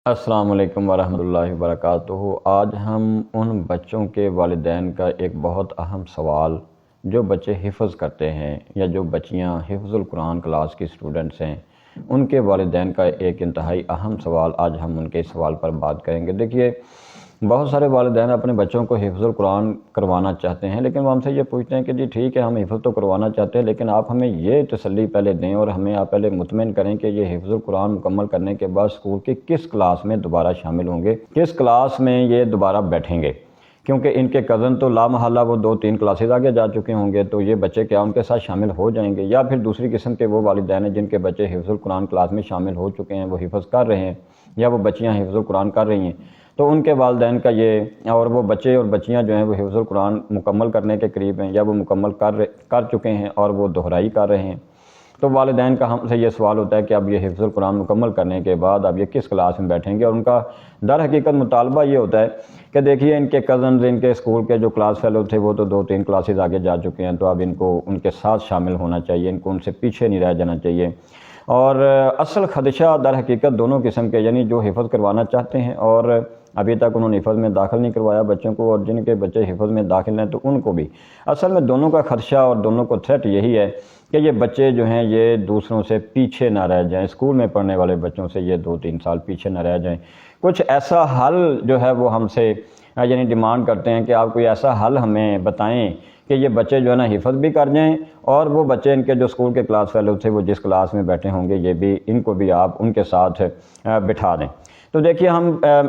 السلام علیکم ورحمۃ اللہ وبرکاتہ۔ آج ہم ان بچوں کے والدین کا ایک بہت اہم سوال، جو بچے حفظ کرتے ہیں یا جو بچیاں حفظ القرآن کلاس کی سٹوڈنٹس ہیں، ان کے والدین کا ایک انتہائی اہم سوال، آج ہم ان کے سوال پر بات کریں گے۔ دیکھیے، بہت سارے والدین اپنے بچوں کو حفظ القرآن کروانا چاہتے ہیں، لیکن وہ ہم سے یہ پوچھتے ہیں کہ جی ٹھیک ہے، ہم حفظ تو کروانا چاہتے ہیں، لیکن آپ ہمیں یہ تسلی پہلے دیں اور ہمیں آپ پہلے مطمئن کریں کہ یہ حفظ القرآن مکمل کرنے کے بعد اسکول کی کس کلاس میں دوبارہ شامل ہوں گے، کس کلاس میں یہ دوبارہ بیٹھیں گے، کیونکہ ان کے کزن تو لامحالہ وہ 2-3 کلاسز آگے جا چکے ہوں گے، تو یہ بچے کیا ان کے ساتھ شامل ہو جائیں گے؟ یا پھر دوسری قسم کے وہ والدین ہیں جن کے بچے حفظ القرآن کلاس میں شامل ہو چکے ہیں، وہ حفظ کر رہے ہیں یا وہ بچیاں حفظ القرآن کر رہی ہیں، تو ان کے والدین کا یہ، اور وہ بچے اور بچیاں جو ہیں وہ حفظ القرآن مکمل کرنے کے قریب ہیں یا وہ مکمل کر چکے ہیں اور وہ دہرائی کر رہے ہیں، تو والدین کا ہم سے یہ سوال ہوتا ہے کہ اب یہ حفظ القرآن مکمل کرنے کے بعد اب یہ کس کلاس میں بیٹھیں گے؟ اور ان کا در حقیقت مطالبہ یہ ہوتا ہے کہ دیکھیے، ان کے کزنز، ان کے اسکول کے جو کلاس فیلو تھے وہ تو 2-3 کلاسز آگے جا چکے ہیں، تو اب ان کو ان کے ساتھ شامل ہونا چاہیے، ان کو ان سے پیچھے نہیں رہ جانا چاہیے۔ اور اصل خدشہ در حقیقت دونوں قسم کے، یعنی جو حفظ کروانا چاہتے ہیں اور ابھی تک انہوں نے حفظ میں داخل نہیں کروایا بچوں کو، اور جن کے بچے حفظ میں داخل ہیں تو ان کو بھی، اصل میں دونوں کا خدشہ اور دونوں کو تھریٹ یہی ہے کہ یہ بچے جو ہیں یہ دوسروں سے پیچھے نہ رہ جائیں، اسکول میں پڑھنے والے بچوں سے یہ 2-3 سال پیچھے نہ رہ جائیں۔ کچھ ایسا حل جو ہے وہ ہم سے یعنی ڈیمانڈ کرتے ہیں کہ آپ کوئی ایسا حل ہمیں بتائیں کہ یہ بچے جو ہے نا حفظ بھی کر جائیں، اور وہ بچے ان کے جو اسکول کے کلاس فیلو تھے وہ جس کلاس میں بیٹھے ہوں گے یہ بھی، ان کو بھی آپ ان کے ساتھ بٹھا دیں۔ تو دیکھیے،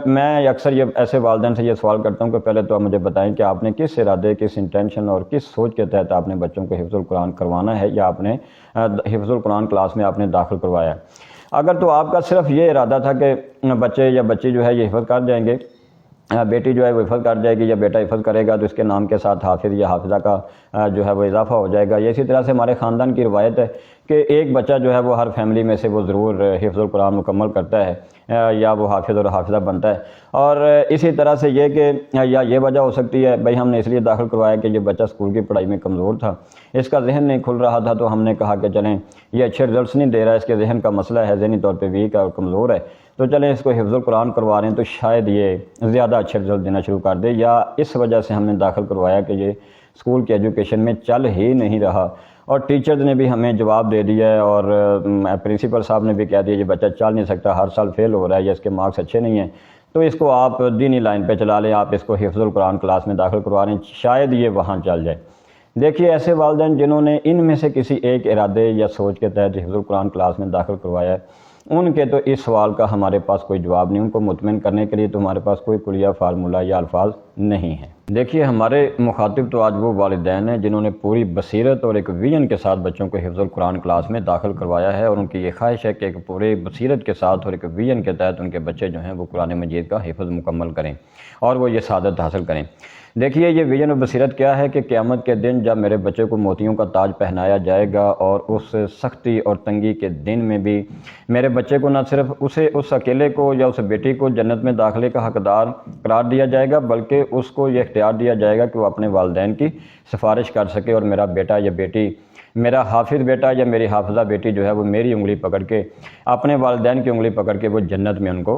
میں اکثر یہ ایسے والدین سے یہ سوال کرتا ہوں کہ پہلے تو آپ مجھے بتائیں کہ آپ نے کس ارادے، کس انٹینشن اور کس سوچ کے تحت آپ نے بچوں کو حفظ القرآن کروانا ہے، یا آپ نے حفظ القرآن کلاس میں آپ نے داخل کروایا ہے۔ اگر تو آپ کا صرف یہ ارادہ تھا کہ بچے یا بچی جو ہے یہ حفظ کر جائیں گے، بیٹی جو ہے وہ حفظ کر جائے گی یا بیٹا حفظ کرے گا، تو اس کے نام کے ساتھ حافظ یا حافظہ کا جو ہے وہ اضافہ ہو جائے گا۔ یہ اسی طرح سے ہمارے خاندان کی روایت ہے کہ ایک بچہ جو ہے وہ ہر فیملی میں سے وہ ضرور حفظ القرآن مکمل کرتا ہے یا وہ حافظ اور حافظہ بنتا ہے۔ اور اسی طرح سے یہ کہ یا یہ وجہ ہو سکتی ہے، بھئی ہم نے اس لیے داخل کروایا کہ یہ بچہ اسکول کی پڑھائی میں کمزور تھا، اس کا ذہن نہیں کھل رہا تھا، تو ہم نے کہا کہ چلیں یہ اچھے رزلٹس نہیں دے رہا ہے، اس کے ذہن کا مسئلہ ہے، ذہنی طور پہ ویک ہے اور کمزور ہے، تو چلیں اس کو حفظ القرآن کروا رہے ہیں تو شاید یہ زیادہ اچھے رزلٹ دینا شروع کر دے، یا اس وجہ سے ہم نے داخل کروایا کہ یہ اسکول کی ایجوکیشن میں چل ہی نہیں رہا، اور ٹیچرز نے بھی ہمیں جواب دے دیا ہے اور پرنسپل صاحب نے بھی کہہ دیا یہ بچہ چل نہیں سکتا، ہر سال فیل ہو رہا ہے یا اس کے مارکس اچھے نہیں ہیں، تو اس کو آپ دینی لائن پہ چلا لیں، آپ اس کو حفظ القرآن کلاس میں داخل کروا رہے ہیں، شاید یہ وہاں چل جائے۔ دیکھیے، ایسے والدین جنہوں نے ان میں سے کسی ایک ارادے یا سوچ کے تحت حفظ القرآن کلاس میں داخل کروایا ہے، ان کے تو اس سوال کا ہمارے پاس کوئی جواب نہیں، ان کو مطمئن کرنے کے لیے تو ہمارے پاس کوئی کلیہ فارمولہ یا الفاظ نہیں ہیں۔ دیکھیے، ہمارے مخاطب تو آج وہ والدین ہیں جنہوں نے پوری بصیرت اور ایک ویژن کے ساتھ بچوں کو حفظ القرآن کلاس میں داخل کروایا ہے، اور ان کی یہ خواہش ہے کہ ایک پورے بصیرت کے ساتھ اور ایک ویژن کے تحت ان کے بچے جو ہیں وہ قرآن مجید کا حفظ مکمل کریں اور وہ یہ سعادت حاصل کریں۔ دیکھیے، یہ ویژن اور بصیرت کیا ہے کہ قیامت کے دن جب میرے بچے کو موتیوں کا تاج پہنایا جائے گا، اور اس سختی اور تنگی کے دن میں بھی میرے بچے کو نہ صرف اس اکیلے کو یا اس بیٹی کو جنت میں داخلے کا حقدار قرار دیا جائے گا، بلکہ اس کو یہ اختیار دیا جائے گا کہ وہ اپنے والدین کی سفارش کر سکے، اور میرا بیٹا یا بیٹی، میرا حافظ بیٹا یا میری حافظہ بیٹی جو ہے وہ میری انگلی پکڑ کے، اپنے والدین کی انگلی پکڑ کے وہ جنت میں ان کو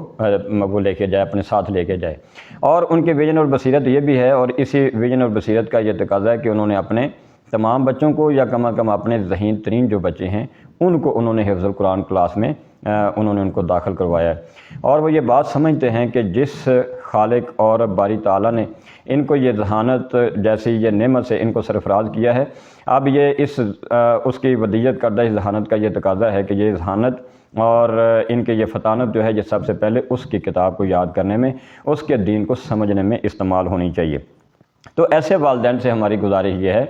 وہ لے کے جائے، اپنے ساتھ لے کے جائے۔ اور ان کی ویژن اور بصیرت یہ بھی ہے، اور اسی ویژن اور بصیرت کا یہ تقاضا ہے کہ انہوں نے اپنے تمام بچوں کو، یا کم از کم اپنے ذہین ترین جو بچے ہیں ان کو انہوں نے حفظ القرآن کلاس میں انہوں نے ان کو داخل کروایا ہے، اور وہ یہ بات سمجھتے ہیں کہ جس خالق اور باری تعالیٰ نے ان کو یہ ذہانت جیسی یہ نعمت سے ان کو سرفراز کیا ہے، اب یہ اس کی ودیت کردہ اس ذہانت کا یہ تقاضا ہے کہ یہ ذہانت اور ان کے یہ فطانت جو ہے یہ سب سے پہلے اس کی کتاب کو یاد کرنے میں، اس کے دین کو سمجھنے میں استعمال ہونی چاہیے۔ تو ایسے والدین سے ہماری گزارش یہ ہے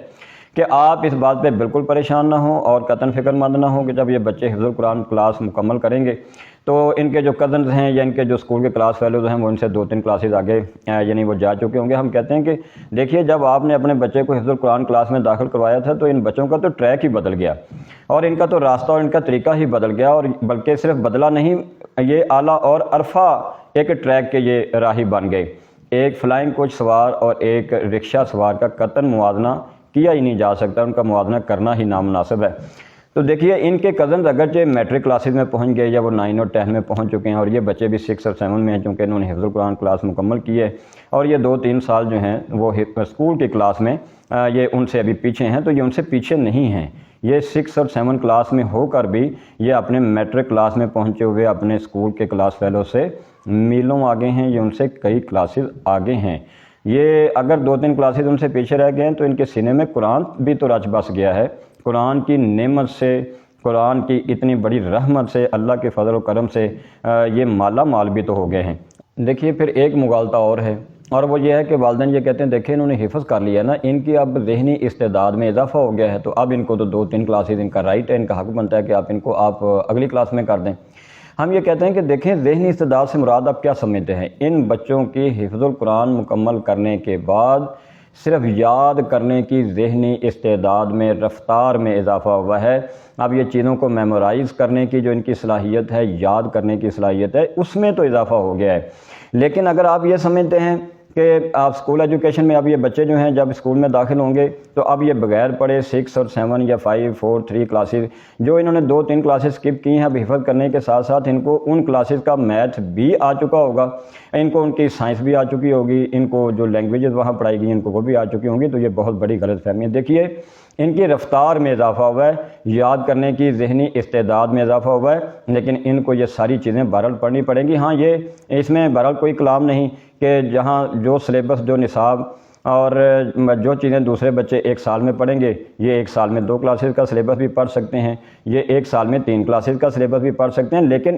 کہ آپ اس بات پہ بالکل پریشان نہ ہوں اور قطعاً فکر مند نہ ہوں کہ جب یہ بچے حفظ القرآن کلاس مکمل کریں گے تو ان کے جو کزنز ہیں یا ان کے جو اسکول کے کلاس فیلوز ہیں وہ ان سے 2-3 کلاسز آگے یعنی وہ جا چکے ہوں گے۔ ہم کہتے ہیں کہ دیکھیے، جب آپ نے اپنے بچے کو حفظ القرآن کلاس میں داخل کروایا تھا تو ان بچوں کا تو ٹریک ہی بدل گیا، اور ان کا تو راستہ اور ان کا طریقہ ہی بدل گیا، اور بلکہ صرف بدلا نہیں، یہ اعلیٰ اور عرفہ ایک ٹریک کے یہ راہی بن گئے۔ ایک فلائنگ کوچ سوار اور ایک رکشہ سوار کا قطعاً موازنہ کیا ہی نہیں جا سکتا، ان کا موازنہ کرنا ہی نامناسب ہے۔ تو دیکھیے ان کے کزنز اگرچہ میٹرک کلاسز میں پہنچ گئے یا وہ 9 اور 10 میں پہنچ چکے ہیں، اور یہ بچے بھی 6 اور 7 میں ہیں چونکہ انہوں نے حفظ القرآن کلاس مکمل کی ہے، اور یہ 2-3 سال جو ہیں وہ اسکول کی کلاس میں یہ ان سے ابھی پیچھے ہیں، تو یہ ان سے پیچھے نہیں ہیں۔ یہ 6 اور 7 کلاس میں ہو کر بھی یہ اپنے میٹرک کلاس میں پہنچے ہوئے اپنے اسکول کے کلاس فیلو سے میلوں آگے ہیں، یہ ان سے کئی کلاسز آگے ہیں۔ یہ اگر 2-3 کلاسز ان سے پیچھے رہ گئے ہیں تو ان کے سینے میں قرآن بھی تو رچ بس گیا ہے۔ قرآن کی نعمت سے، قرآن کی اتنی بڑی رحمت سے، اللہ کے فضل و کرم سے یہ مالا مال بھی تو ہو گئے ہیں۔ دیکھیے پھر ایک مغالطہ اور ہے، اور وہ یہ ہے کہ والدین یہ کہتے ہیں دیکھیں انہوں نے حفظ کر لیا نا، ان کی اب ذہنی استعداد میں اضافہ ہو گیا ہے، تو اب ان کو تو 2-3 کلاسز ان کا رائٹ ہے، ان کا حق بنتا ہے کہ آپ اگلی کلاس میں کر دیں۔ ہم یہ کہتے ہیں کہ دیکھیں ذہنی استعداد سے مراد آپ کیا سمجھتے ہیں؟ ان بچوں کی حفظ القرآن مکمل کرنے کے بعد صرف یاد کرنے کی ذہنی استعداد میں، رفتار میں اضافہ ہوا ہے۔ اب یہ چیزوں کو میمورائز کرنے کی جو ان کی صلاحیت ہے، یاد کرنے کی صلاحیت ہے، اس میں تو اضافہ ہو گیا ہے۔ لیکن اگر آپ یہ سمجھتے ہیں کہ آپ اسکول ایجوکیشن میں اب یہ بچے جو ہیں جب اسکول میں داخل ہوں گے تو اب یہ بغیر پڑھے 6 اور 7 یا 5, 4, 3 کلاسز جو انہوں نے 2-3 کلاسز اسکپ کی ہیں، اب حفظ کرنے کے ساتھ ساتھ ان کو ان کلاسز کا میتھ بھی آ چکا ہوگا، ان کو ان کی سائنس بھی آ چکی ہوگی، ان کو جو لینگویجز وہاں پڑھائی گئی ان کو وہ بھی آ چکی ہوں گی، تو یہ بہت بڑی غلط فہمی ہے۔ دیکھیے ان کی رفتار میں اضافہ ہوا ہے، یاد کرنے کی ذہنی استعداد میں اضافہ ہوا ہے، لیکن ان کو یہ ساری چیزیں بہرحال پڑھنی پڑیں گی۔ ہاں یہ اس میں بہرحال کوئی کلام نہیں کہ جہاں جو سلیبس، جو نصاب اور جو چیزیں دوسرے بچے 1 سال میں پڑھیں گے، یہ 1 سال میں 2 کلاسز کا سلیبس بھی پڑھ سکتے ہیں، یہ 1 سال میں 3 کلاسز کا سلیبس بھی پڑھ سکتے ہیں، لیکن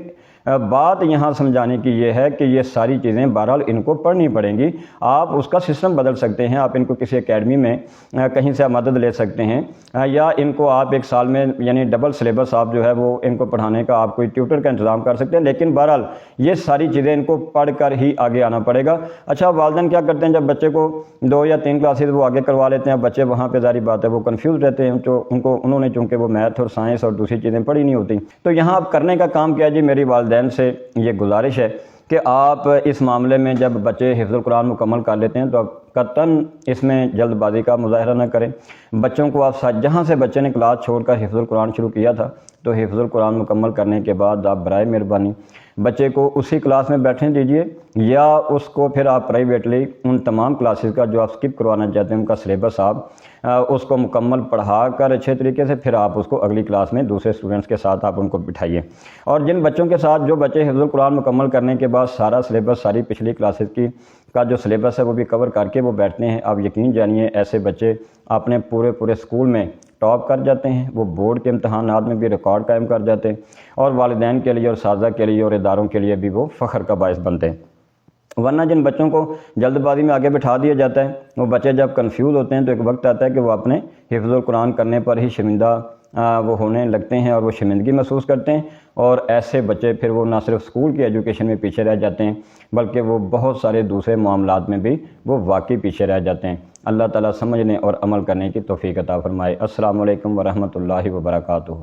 بات یہاں سمجھانے کی یہ ہے کہ یہ ساری چیزیں بہرحال ان کو پڑھنی پڑیں گی۔ آپ اس کا سسٹم بدل سکتے ہیں، آپ ان کو کسی اکیڈمی میں کہیں سے مدد لے سکتے ہیں، یا ان کو آپ 1 سال میں یعنی ڈبل سلیبس آپ جو ہے وہ ان کو پڑھانے کا آپ کوئی ٹیوٹر کا انتظام کر سکتے ہیں، لیکن بہرحال یہ ساری چیزیں ان کو پڑھ کر ہی آگے آنا پڑے گا۔ اچھا والدین کیا کرتے ہیں، جب بچے کو 2 یا 3 کلاسز وہ آگے کروا لیتے ہیں، بچے وہاں پہ ظاہری بات ہے وہ کنفیوز رہتے ہیں، تو انہوں نے چونکہ وہ میتھ اور سائنس اور دوسری چیزیں پڑھی نہیں ہوتی، تو یہاں آپ کرنے کا کام کیا جی، میری والدین سے یہ گزارش ہے کہ آپ اس معاملے میں جب بچے حفظ القرآن مکمل کر لیتے ہیں تو قطعاً اس میں جلد بازی کا مظاہرہ نہ کریں۔ بچوں کو آپ جہاں سے بچے نے کلاس چھوڑ کر حفظ القرآن شروع کیا تھا تو حفظ القرآن مکمل کرنے کے بعد آپ برائے مہربانی بچے کو اسی کلاس میں بیٹھنے دیجئے، یا اس کو پھر آپ پرائیویٹلی ان تمام کلاسز کا جو آپ سکپ کروانا چاہتے ہیں ان کا سلیبس آپ اس کو مکمل پڑھا کر اچھے طریقے سے پھر آپ اس کو اگلی کلاس میں دوسرے اسٹوڈنٹس کے ساتھ آپ ان کو بٹھائیے۔ اور جن بچوں کے ساتھ جو بچے حفظ القرآن مکمل کرنے کے بعد سارا سلیبس، ساری پچھلی کلاسز کی کا جو سلیبس ہے وہ بھی کور کر کے وہ بیٹھتے ہیں، آپ یقین جانیے ایسے بچے اپنے پورے اسکول میں ٹاپ کر جاتے ہیں، وہ بورڈ کے امتحانات میں بھی ریکارڈ قائم کر جاتے ہیں، اور والدین کے لیے اور اساتذہ کے لیے اور اداروں کے لیے بھی وہ فخر کا باعث بنتے ہیں۔ ورنہ جن بچوں کو جلد بازی میں آگے بٹھا دیا جاتا ہے، وہ بچے جب کنفیوز ہوتے ہیں تو ایک وقت آتا ہے کہ وہ اپنے حفظ القرآن کرنے پر ہی شرمندہ وہ ہونے لگتے ہیں اور وہ شرمندگی محسوس کرتے ہیں، اور ایسے بچے پھر وہ نہ صرف اسکول کی ایجوکیشن میں پیچھے رہ جاتے ہیں بلکہ وہ بہت سارے دوسرے معاملات میں بھی وہ واقعی پیچھے رہ جاتے ہیں۔ اللہ تعالیٰ سمجھنے اور عمل کرنے کی توفیق عطا فرمائے۔ السلام علیکم ورحمۃ اللہ وبرکاتہ۔